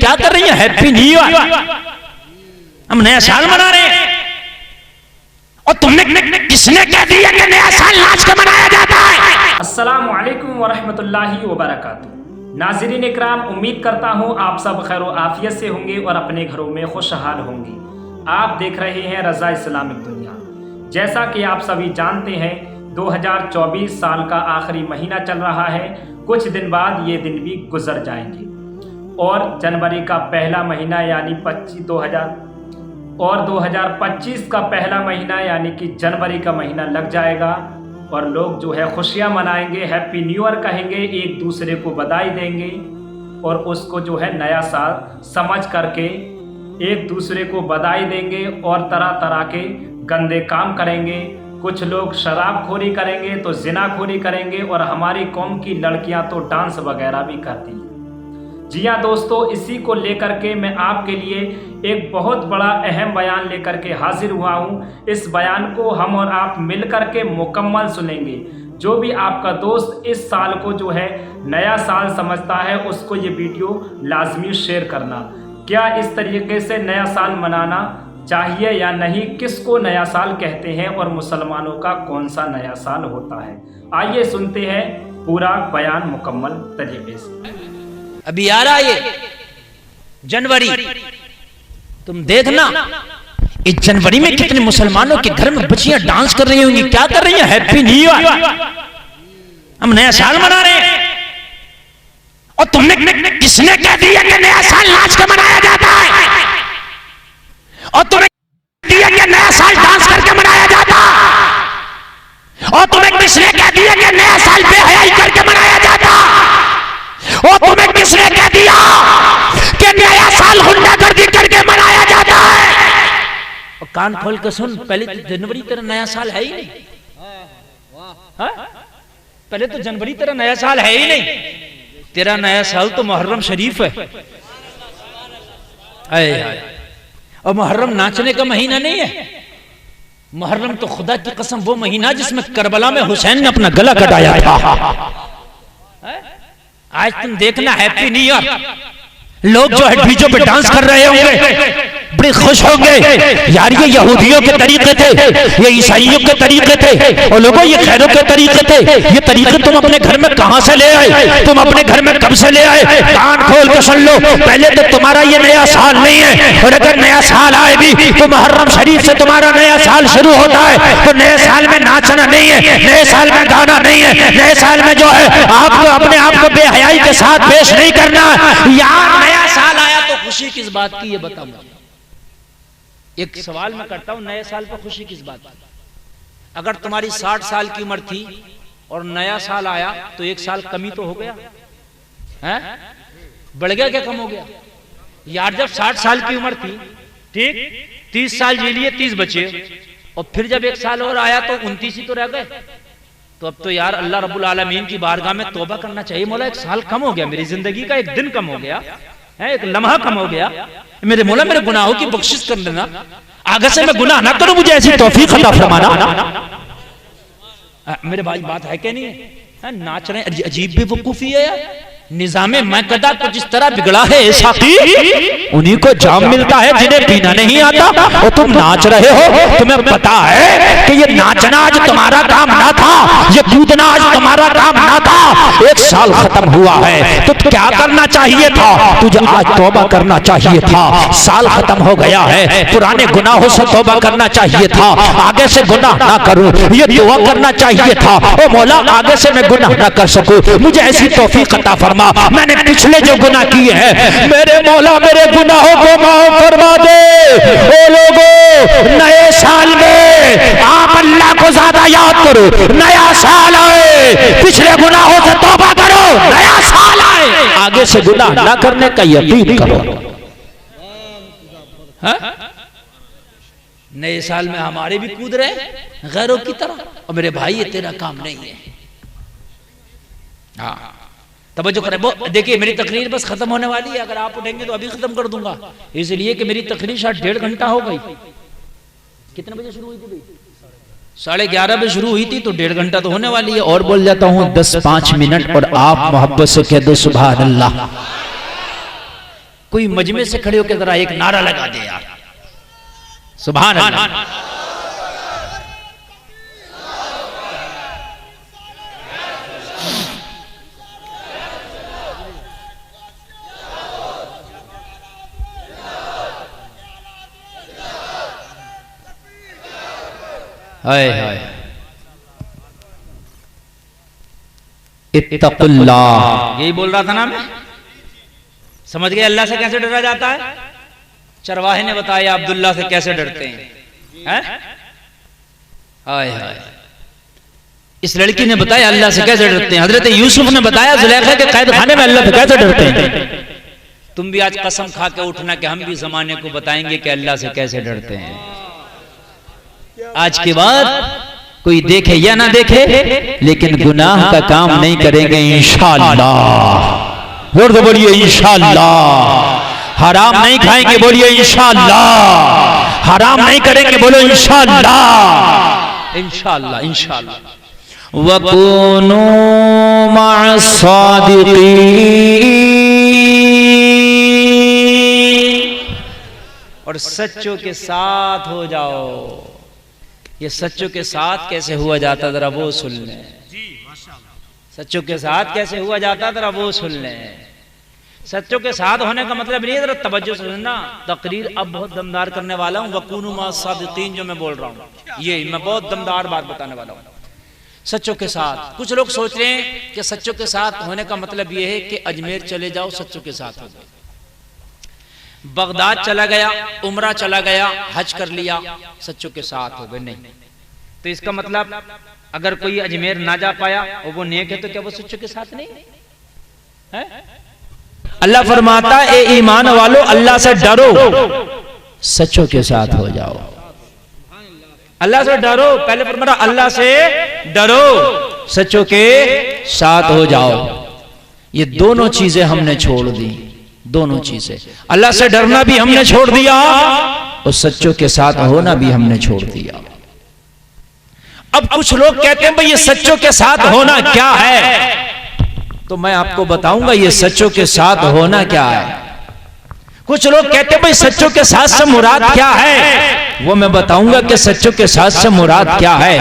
क्या कर रही हैं? हैप्पी न्यू ईयर, हम नया साल मना रहे हैं। और तुमने किसने कह दिया कि नया साल नाच के मनाया जाता है? अस्सलामु अलैकुम वरहमतुल्लाहि वबरकातुहू। नाज़रीन इकराम, उम्मीद करता हूँ आप सब खैर आफियत से होंगे और अपने घरों में खुशहाल होंगे। आप देख रहे हैं रज़ा इस्लामिक दुनिया। जैसा कि आप सभी जानते हैं 2024 साल का आखिरी महीना चल रहा है। कुछ दिन बाद ये दिन भी गुजर जाएंगे और जनवरी का पहला महीना यानी 2025 का पहला महीना यानी कि जनवरी का महीना लग जाएगा और लोग जो है खुशियां मनाएंगे, हैप्पी न्यू ईयर कहेंगे, एक दूसरे को बधाई देंगे और उसको जो है नया साल समझ करके एक दूसरे को बधाई देंगे और तरह तरह के गंदे काम करेंगे। कुछ लोग शराबखोरी करेंगे तो जिनाखोरी करेंगे और हमारी कौम की लड़कियां तो डांस वगैरह भी करती हैं। जी हाँ दोस्तों, इसी को लेकर के मैं आपके लिए एक बहुत बड़ा अहम बयान लेकर के हाजिर हुआ हूँ। इस बयान को हम और आप मिलकर के मुकम्मल सुनेंगे। जो भी आपका दोस्त इस साल को जो है नया साल समझता है उसको ये वीडियो लाजमी शेयर करना। क्या इस तरीके से नया साल मनाना चाहिए या नहीं? किसको नया साल कहते हैं और मुसलमानों का कौन सा नया साल होता है? आइए सुनते हैं पूरा बयान मुकम्मल तरीके से। अभी आ रहा ये जनवरी, तुम देखना इस जनवरी में कितने मुसलमानों के घर में बच्चियां डांस कर रही होंगी। क्या कर रही हैं? हैप्पी न्यू ईयर, हम नया साल मना रहे हैं। और तुमने किसने कह दिया कि नया साल नाच के मनाया जाता है? और तुम्हें दिया कि नया साल डांस करके मनाया जाता? और तुम्हें किसने कह दिया कि नया साल बेहयाई करके मनाया जाता? और तुम्हें किसने कह दिया कि नया साल गुंडागर्दी करके मनाया जाता है? और कान खोल के सुन, पहले जनवरी तेरा नया साल है ही नहीं। हाँ? पहले तो जनवरी तेरा नया साल है ही नहीं। तेरा नया साल तो मुहर्रम शरीफ है। और मुहर्रम नाचने का महीना नहीं है। मुहर्रम तो खुदा की कसम वो महीना जिसमें करबला में हुसैन ने अपना गला कटाया था। आज तुम देखना हैप्पी न्यू ईयर, लोग जो है डीजे पे डांस कर रहे होंगे, बड़े खुश होंगे। यार ये यहूदियों के तरीके थे, ये ईसाइयों के तरीके थे और लोगों ये खैरों के तरीके थे। ये तरीके तुम अपने घर में कहां से ले आए? तुम अपने घर में कब से ले आए? कान खोल के सुन लो, पहले तो तुम्हारा ये नया साल नहीं है। और अगर नया साल आए भी तो मुहर्रम शरीफ से तुम्हारा नया साल शुरू होता है। तो नए साल में नाचना नहीं है, नए साल में गाना नहीं है, नए साल में जो है आपको अपने आप को बेहयाई के साथ पेश नहीं करना। यार नया साल आया तो खुशी किस बात की ये बताऊंगा। एक सवाल मैं करता हूं, नए साल पर खुशी किस बात की? अगर तुम्हारी 60 साल की उम्र थी और नया साल आया तो एक साल कमी तो हो गया है? बढ़ गया क्या कम हो गया? यार जब 60 साल की उम्र थी, ठीक, 30 साल जी लिए, 30 बचे और फिर जब एक साल और आया तो 29 ही तो रह गए। तो अब तो यार अल्लाह रब्बुल आलमीन की बारगाह में तौबा करना चाहिए। मौला एक साल कम हो गया, मेरी जिंदगी का एक दिन कम हो गया है, एक लम्हा कम हो गया। मेरे मौला मेरे गुनाहों की बख्शिश कर देना, आगे से मैं गुनाह ना करूं, मुझे ऐसी तौफीक अता फरमाना। मेरे भाई बात है क्या नहीं है? नाच रहे हैं, अजीब बेवकूफी है यार। निजामे मैकदा को जिस तरह बिगड़ा है ऐसा की उन्हीं को जाम मिलता है जिन्हें पीना नहीं आता। और तुम नाच रहे हो, तुम्हें पता है कि ये नाचना आज तुम्हारा काम ना था, ये कूदना आज तुम्हारा काम ना था। एक साल खत्म हुआ है तो क्या करना चाहिए था? तुझे आज तौबा करना चाहिए था। साल खत्म हो गया है, पुराने गुनाहों से तौबा करना चाहिए था। आगे से गुनाह ना करूं, ये दुआ करना चाहिए था, ओ मौला आगे से मैं गुनाह ना कर सकूं, मुझे ऐसी तौफीक अता फरमा। मैंने पिछले जो गुनाह किए हैं मेरे मौला मेरे गुनाहों को माफ फरमा दे। ओ लोगों, नए साल में आप अल्लाह को ज्यादा याद करो। नया साल आए, पिछले गुनाहों से तौबा करो। नया साल आए, आगे से गुनाह ना करने का यकीन करो। नए साल में हमारे भी कूद रहे गैरों की तरह। और मेरे भाई ये तेरा काम नहीं है। हाँ तवज्जो करें। वो देखिए मेरी तकरीर बस खत्म होने वाली है, अगर आप उठेंगे तो अभी खत्म कर दूंगा, इसलिए कि मेरी तकरीर शायद 1.5 घंटा हो गई। कितने बजे शुरू हुई थी भाई? 11:30 बजे शुरू हुई थी तो 1.5 घंटा तो होने वाली है। और बोल जाता हूँ 10-5 मिनट और आप मोहब्बत से कह दो सुभान अल्लाह। कोई मजमे से खड़े होकर जरा एक नारा लगा दे यार, सुभान अल्लाह। हाय हाय, इत्तकुल्लाह, यही बोल रहा था ना मैं। समझ गए अल्लाह से कैसे डरा जाता है? चरवाहे ने बताया अब्दुल्ला से कैसे डरते हैं। हाय हाय, इस लड़की ने बताया अल्लाह से कैसे डरते हैं। हजरत यूसुफ ने बताया जुलेखा के कैद खाने में अल्लाह से कैसे डरते हैं। तुम भी आज कसम खा के उठना कि हम भी जमाने को बताएंगे कि अल्लाह से कैसे डरते हैं। आज के बाद कोई देखे या ना देखे, लेकिन गुनाह का काम नहीं करेंगे इंशाअल्लाह। जोर से बोलिए इंशाअल्लाह। हराम नहीं खाएंगे, बोलिए इंशाअल्लाह। हराम नहीं करेंगे, बोलो इंशाअल्लाह। इंशाअल्लाह इंशाअल्लाह। वकूनू मअस्सादिकीन, और सच्चों के साथ हो जाओ। ये सच्चों के साथ कैसे हुआ जाता जरा वो सुन लें। सच्चों के साथ कैसे हुआ जाता जरा वो सुन लें। सच्चों के साथ होने का मतलब नहीं है, जरा तवज्जो से सुनना। तकरीर अब बहुत दमदार करने वाला हूं। वकूनू मअस्सादिकीन जो मैं बोल रहा हूं, ये मैं बहुत दमदार बात बताने वाला हूं। सच्चों के साथ, कुछ लोग सोच रहे हैं कि सच्चों के साथ होने का मतलब यह है कि अजमेर चले जाओ सच्चों के साथ हो गए, बगदाद चला गया, उमरा चला गया, हज कर लिया, सच्चों के साथ हो गए। नहीं, तो इसका मतलब अगर कोई अजमेर ना जा पाया और वो नेक है तो क्या वो सच्चों के साथ नहीं है? अल्लाह फरमाता है ए ईमान वालो अल्लाह से डरो, सच्चों के साथ हो जाओ। अल्लाह से डरो, पहले फरमाया अल्लाह से डरो, सच्चों के साथ हो जाओ। ये दोनों चीजें हमने छोड़ दी, दोनों चीजें। अल्लाह से डरना भी हमने छोड़ दिया और सच्चों के साथ होना भी हमने छोड़ दिया। अब कुछ लोग कहते हैं भाई ये सच्चों के साथ होना क्या है, तो मैं आपको बताऊंगा ये सच्चों के साथ होना क्या है। कुछ लोग कहते हैं भाई सच्चों के साथ से मुराद क्या है, वो मैं बताऊंगा कि सच्चों के साथ से मुराद क्या है।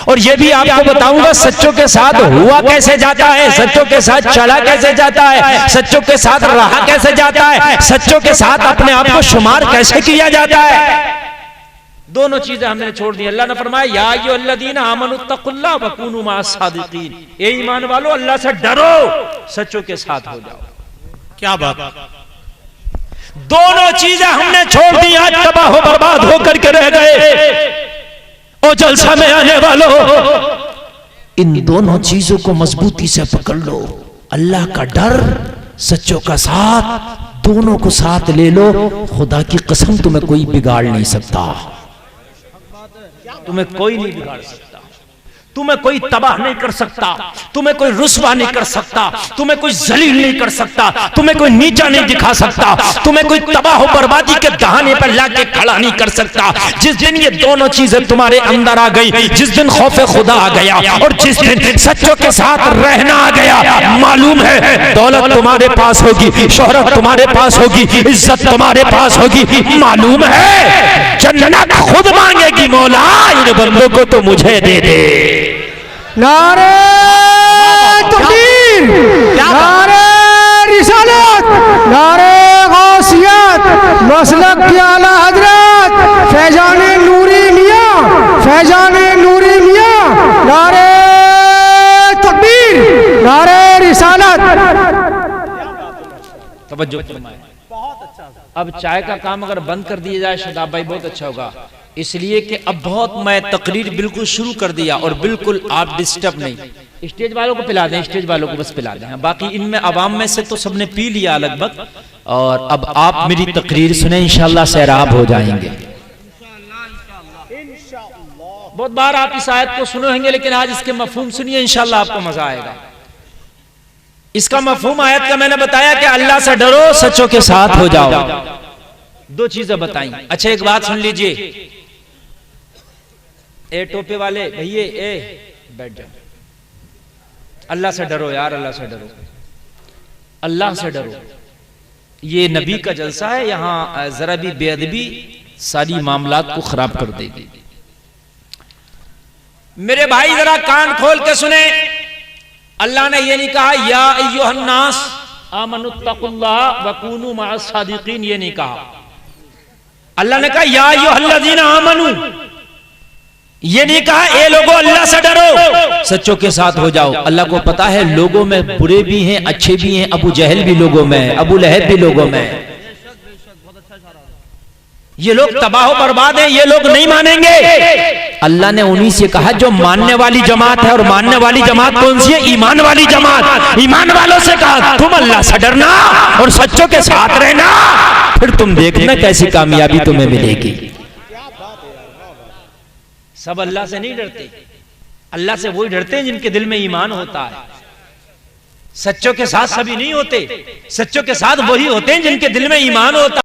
और ये भी आपको बताऊंगा सच्चों के साथ हुआ कैसे जाता है, सच्चों के साथ चला कैसे जाता है, सच्चों के साथ रहा कैसे जाता है, सच्चों के साथ अपने आप को शुमार कैसे किया जाता है। दोनों चीजें हमने छोड़ दी। अल्लाह ने फरमाया या अय्युहल्लज़ीना आमनुत्तकुल्लाह वकूनू मअस्सादिकीन, ए ईमान वालो अल्लाह से डरो, सच्चों के साथ हो जाओ। क्या बात, दोनों चीजें हमने छोड़ दी, आज तबाह हो बर्बाद होकर के रह गए। ओ जलसा में आने वालों, इन दोनों चीजों को मजबूती से पकड़ लो। अल्लाह का डर, सच्चों का साथ, दोनों को साथ ले लो। खुदा की कसम तुम्हें कोई बिगाड़ नहीं सकता, तुम्हें कोई नहीं बिगाड़ सकता, तुम्हें कोई तबाह नहीं कर सकता, तुम्हें कोई रुस्वा नहीं कर सकता, तुम्हें कोई जलील नहीं कर सकता, तुम्हें कोई नीचा नहीं दिखा सकता, तुम्हें कोई तबाह हो बर्बादी के दहाने पर लाके खड़ा नहीं कर सकता। जिस दिन ये दोनों चीजें तुम्हारे अंदर आ गई, जिस दिन खौफे खुदा आ गया और जिस दिन सच्चों के साथ रहना आ गया, मालूम है दौलत तुम्हारे पास होगी, शोहरत तुम्हारे पास होगी, इज्जत तुम्हारे पास होगी, मालूम है जन्नत खुद मांगेगी मौला इन बंदों को तो मुझे दे दे। नारे तकबीर, नारे रिसालत, नारे गौसियत, मसलक की आला हजरत फैजान नूरी मियां, फैजान नूरी मियां, नारे तकबीर, नारे रिसालत। तवज्जो फरमाएं। अब चाय का काम अगर बंद कर दिया जाए शादाब भाई बहुत अच्छा होगा, इसलिए कि अब बहुत मैं तकरीर बिल्कुल शुरू कर दिया और बिल्कुल आप डिस्टर्ब नहीं। स्टेज वालों को पिला दें, स्टेज वालों को बस पिला दें, बाकी इनमें अवाम में से तो सबने पी लिया लगभग। और अब आप मेरी तकरीर सुने, इंशाल्लाह सैराब हो जाएंगे। बहुत बार आप इस आयत को सुने होंगे, लेकिन आज इसके मफहूम सुनिए, इंशाल्लाह आपको मजा आएगा। इसका मफहूम आयत का मैंने बताया कि अल्लाह से डरो, सच्चों के साथ हो जाओ। दो चीजें बताई। अच्छा एक बात सुन लीजिए, ए टोपे वाले भैया, ए बैठ जाओ। अल्लाह से डरो यार, अल्लाह से डरो, अल्लाह से डरो। ये नबी का जलसा है, यहां जरा भी बेअदबी सारी मामलात को खराब कर देगी। मेरे भाई जरा कान खोल के सुने, अल्लाह ने ये नहीं कहा या अय्युहन्नास आमनुत्तकुल्लाह वकूनू मअस सादिकीन, ये नहीं कहा। अल्लाह ने कहा या अय्युहल्लज़ीना आमनू, ये नहीं कहा ए लोगों अल्लाह से डरो, सच्चों के साथ हो जाओ। अल्लाह को पता है लोगों में बुरे भी हैं अच्छे भी हैं, अबू जहल भी लोगों में है, अबू लहब भी लोगों में है। ये लोग तबाह बर्बाद हैं, ये लोग नहीं मानेंगे। अल्लाह ने उन्हीं से कहा जो मानने वाली जमात है, और मानने वाली जमात कौन सी है? ईमान वाली जमात। ईमान वालों से कहा तुम अल्लाह से डरना और सच्चों के साथ रहना, फिर तुम देखना कैसी कामयाबी तुम्हें मिलेगी। सब अल्लाह से नहीं डरते, अल्लाह से वही डरते हैं जिनके दिल में ईमान होता है। सच्चों के साथ सभी नहीं होते, सच्चों के साथ वही होते हैं जिनके दिल में ईमान होता है।